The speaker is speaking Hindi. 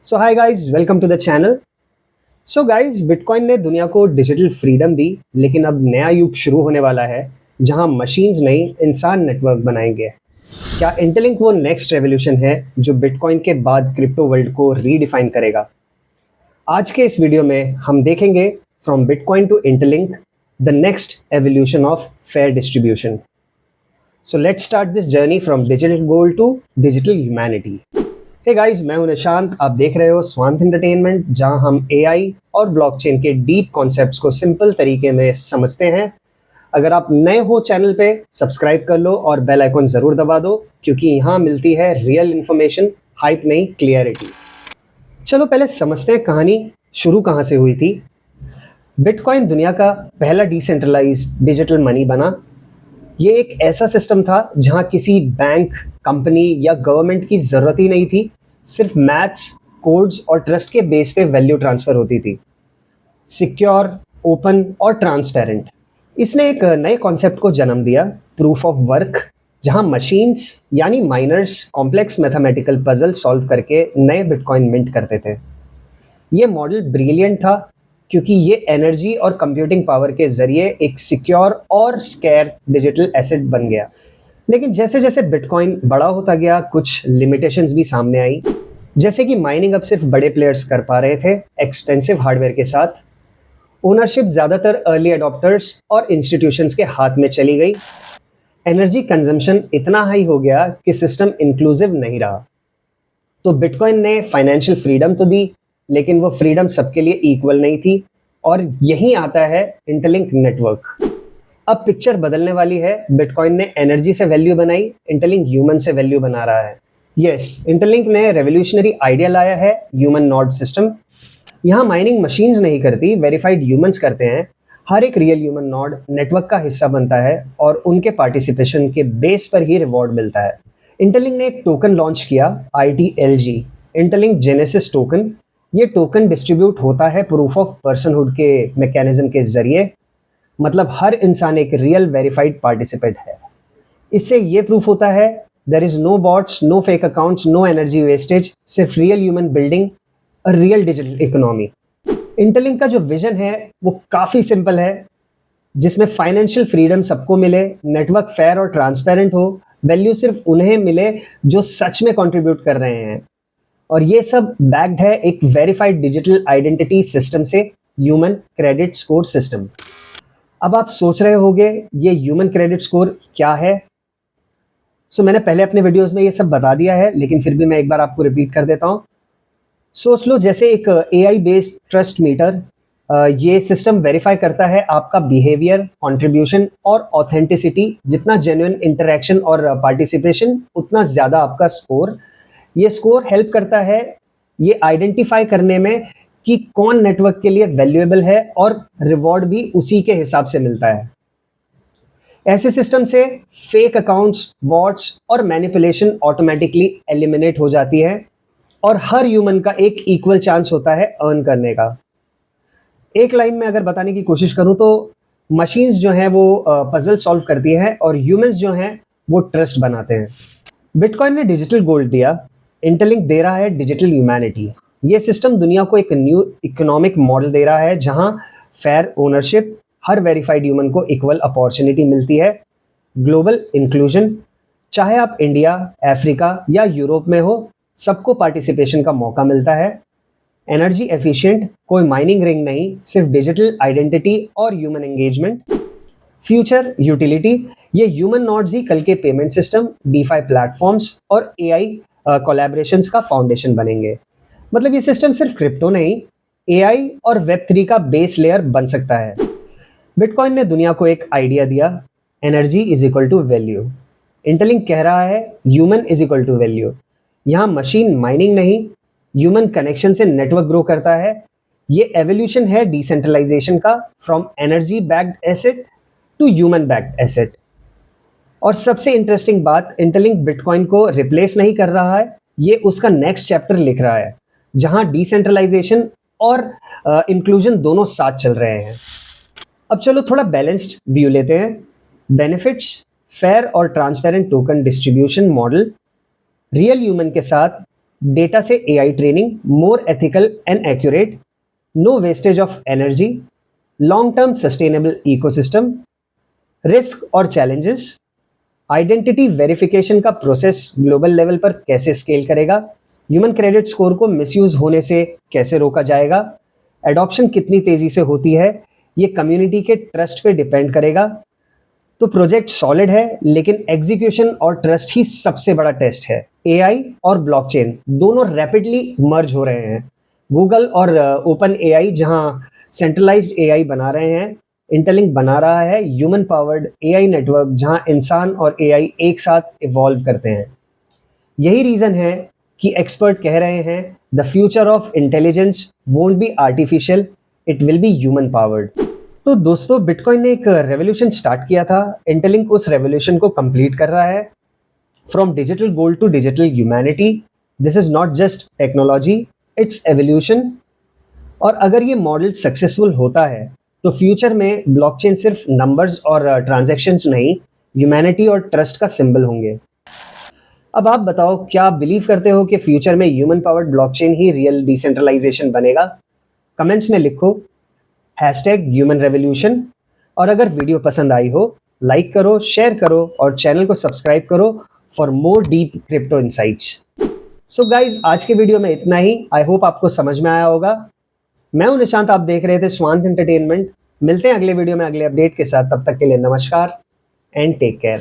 So hi guys, welcome to the channel. So guys, Bitcoin ने दुनिया को डिजिटल फ्रीडम दी, लेकिन अब नया युग शुरू होने वाला है जहां मशीन्स नहीं, इंसान नेटवर्क बनाएंगे। क्या इंटरलिंक वो नेक्स्ट रेवोल्यूशन है जो बिटकॉइन के बाद क्रिप्टो वर्ल्ड को रीडिफाइन करेगा? आज के इस वीडियो में हम देखेंगे from Bitcoin to Interlink, the next evolution of fair distribution. So let's start this journey from digital gold to digital humanity. Hey guys, मैं हूं निशांत। आप देख रहे हो स्वांत एंटरटेनमेंट, जहां हम एआई और ब्लॉकचेन के डीप कॉन्सेप्ट्स को सिंपल तरीके में समझते हैं। अगर आप नए हो चैनल पे, सब्सक्राइब कर लो और बेल आइकन जरूर दबा दो, क्योंकि यहाँ मिलती है रियल इन्फॉर्मेशन, हाइप नहीं, क्लियरिटी। चलो पहले समझते हैं कहानी शुरू कहाँ से हुई थी। बिटकॉइन दुनिया का पहला डिसेंट्रलाइज्ड डिजिटल मनी बना। ये एक ऐसा सिस्टम था जहां किसी बैंक, कंपनी या गवर्नमेंट की जरूरत ही नहीं थी। सिर्फ मैथ्स, कोड्स और ट्रस्ट के बेस पे वैल्यू ट्रांसफर होती थी। सिक्योर, ओपन और ट्रांसपेरेंट। इसने एक नए कॉन्सेप्ट को जन्म दिया, प्रूफ ऑफ वर्क, जहां मशीन्स यानी miners complex mathematical puzzle solve करके नए बिटकॉइन मिंट करते थे। ये मॉडल ब्रिलियंट था क्योंकि ये एनर्जी और कंप्यूटिंग पावर के जरिए एक सिक्योर और स्केयर डिजिटल एसेट बन गया। लेकिन जैसे जैसे बिटकॉइन बड़ा होता गया, कुछ लिमिटेशंस भी सामने आई। जैसे कि माइनिंग अब सिर्फ बड़े प्लेयर्स कर पा रहे थे, एक्सपेंसिव हार्डवेयर के साथ। ओनरशिप ज़्यादातर अर्ली अडॉप्टर्स और इंस्टीट्यूशंस के हाथ में चली गई। एनर्जी कंजम्पशन इतना हाई हो गया कि सिस्टम इंक्लूसिव नहीं रहा। तो बिटकॉइन ने फाइनेंशियल फ्रीडम तो दी, लेकिन वो फ्रीडम सबके लिए इक्वल नहीं थी। और यहीं आता है इंटरलिंक नेटवर्क। अब पिक्चर बदलने वाली है। बिटकॉइन ने एनर्जी से वैल्यू बनाई, इंटरलिंक ह्यूमन से वैल्यू बना रहा है। यस, इंटरलिंक ने रेवोल्यूशनरी आइडिया लाया है, ह्यूमन नोड सिस्टम। यहाँ माइनिंग मशीन्स नहीं करती, वेरीफाइड ह्यूमंस करते हैं। हर एक रियल ह्यूमन नोड नेटवर्क का हिस्सा बनता है और उनके पार्टिसिपेशन के बेस पर ही रिवॉर्ड मिलता है। इंटरलिंक ने एक टोकन लॉन्च किया, ITLG, इंटरलिंक जेनेसिस टोकन। ये टोकन डिस्ट्रीब्यूट होता है प्रूफ ऑफ पर्सनहुड के मैकेनिज्म के जरिए। मतलब हर इंसान एक रियल वेरीफाइड पार्टिसिपेंट है। इससे ये प्रूफ होता है there is no bots, no fake accounts, no energy wastage, सिर्फ real human building a real digital economy. Interlink का जो विजन है वो काफ़ी सिंपल है, जिसमें फाइनेंशियल फ्रीडम सबको मिले, नेटवर्क फेयर और ट्रांसपेरेंट हो, वैल्यू सिर्फ उन्हें मिले जो सच में कंट्रीब्यूट कर रहे हैं। और ये सब बैक्ड है एक वेरीफाइड डिजिटल आइडेंटिटी सिस्टम से, ह्यूमन क्रेडिट स्कोर सिस्टम। अब आप सोच रहे होंगे ये ह्यूमन क्रेडिट स्कोर क्या है। सो मैंने पहले अपने वीडियोस में ये सब बता दिया है, लेकिन फिर भी मैं एक बार आपको रिपीट कर देता हूँ। सोच लो जैसे एक AI बेस्ड ट्रस्ट मीटर। ये सिस्टम वेरीफाई करता है आपका बिहेवियर, कंट्रीब्यूशन और ऑथेंटिसिटी। जितना जेन्युइन इंटरेक्शन और पार्टिसिपेशन, उतना ज़्यादा आपका स्कोर। ये स्कोर हेल्प करता है ये आइडेंटिफाई करने में कि कौन नेटवर्क के लिए वैल्यूएबल है, और रिवॉर्ड भी उसी के हिसाब से मिलता है। ऐसे सिस्टम से फेक अकाउंट्स, बॉट्स और मैनिपुलेशन ऑटोमेटिकली एलिमिनेट हो जाती है, और हर ह्यूमन का एक इक्वल चांस होता है अर्न करने का। एक लाइन में अगर बताने की कोशिश करूं तो मशीन्स जो हैं वो पजल सॉल्व करती हैं, और ह्यूमंस जो हैं वो ट्रस्ट बनाते हैं। बिटकॉइन ने डिजिटल गोल्ड दिया, इंटरलिंक दे रहा है डिजिटल ह्यूमैनिटी। ये सिस्टम दुनिया को एक न्यू इकोनॉमिक मॉडल दे रहा है जहां फेयर ओनरशिप, हर वेरीफाइड ह्यूमन को इक्वल अपॉर्चुनिटी मिलती है, ग्लोबल इंक्लूजन, चाहे आप इंडिया, अफ्रीका या यूरोप में हो, सबको पार्टिसिपेशन का मौका मिलता है। एनर्जी एफिशिएंट, कोई माइनिंग रिंग नहीं, सिर्फ डिजिटल आइडेंटिटी और ह्यूमन एंगेजमेंट। फ्यूचर यूटिलिटी, ये ह्यूमन नोड्स ही कल के पेमेंट सिस्टम, डीफाई प्लेटफॉर्म्स और AI कोलैबोरेशंस का फाउंडेशन बनेंगे। मतलब ये सिस्टम सिर्फ क्रिप्टो नहीं, AI और Web3 का बेस लेयर बन सकता है। बिटकॉइन ने दुनिया को एक आइडिया दिया, energy is equal to value. Interlink कह रहा है human is equal to value. यहाँ मशीन माइनिंग नहीं, ह्यूमन कनेक्शन से नेटवर्क ग्रो करता है। ये एवोल्यूशन है डिसेंट्रलाइजेशन का, from energy backed asset to human backed asset. और सबसे इंटरेस्टिंग बात, इंटरलिंक बिटकॉइन को रिप्लेस नहीं कर रहा है, ये उसका नेक्स्ट चैप्टर लिख रहा है, जहां डिसेंट्रलाइजेशन और इंक्लूजन दोनों साथ चल रहे हैं। अब चलो थोड़ा बैलेंस्ड व्यू लेते हैं। बेनिफिट्स, फेयर और transparent token distribution model, real human के साथ डेटा से AI training more ethical and accurate, no wastage of energy, long term sustainable ecosystem, risk और चैलेंजेस, आइडेंटिटी वेरिफिकेशन का प्रोसेस ग्लोबल लेवल पर कैसे स्केल करेगा, ह्यूमन क्रेडिट स्कोर को मिसयूज होने से कैसे रोका जाएगा, एडॉप्शन कितनी तेजी से होती है, ये कम्युनिटी के ट्रस्ट पे डिपेंड करेगा। तो प्रोजेक्ट सॉलिड है, लेकिन एग्जीक्यूशन और ट्रस्ट ही सबसे बड़ा टेस्ट है। एआई और ब्लॉकचेन दोनों रैपिडली मर्ज हो रहे हैं। गूगल और ओपन एआई जहां सेंट्रलाइज्ड एआई बना रहे हैं, इंटरलिंक बना रहा है ह्यूमन पावर्ड एआई नेटवर्क जहां इंसान और एआई एक साथ इवॉल्व करते हैं। यही रीजन है कि एक्सपर्ट कह रहे हैं the future of intelligence won't be artificial, it will be human powered. तो दोस्तों, बिटकॉइन ने एक रेवोल्यूशन स्टार्ट किया था, इंटरलिंक उस रेवोल्यूशन को कंप्लीट कर रहा है। From digital gold to digital humanity, this is not just technology, it's evolution. और अगर ये मॉडल सक्सेसफुल होता है तो फ्यूचर में ब्लॉकचेन सिर्फ नंबर्स और ट्रांजैक्शंस नहीं, ह्यूमैनिटी और ट्रस्ट का सिंबल होंगे। अब आप बताओ, क्या आप बिलीव करते हो कि फ्यूचर में ह्यूमन पावर्ड ब्लॉकचेन ही रियल डिसेंट्रलाइजेशन बनेगा? कमेंट्स में लिखो #ह्यूमन रेवोल्यूशन। और अगर वीडियो पसंद आई हो, लाइक करो, शेयर करो और चैनल को सब्सक्राइब करो for more deep crypto insights. So guys, आज के वीडियो में इतना ही। आई होप आपको समझ में आया होगा। मैं हूं निशांत, आप देख रहे थे स्वांत एंटरटेनमेंट। मिलते हैं अगले वीडियो में अगले अपडेट के साथ। तब तक के लिए नमस्कार एंड टेक केयर।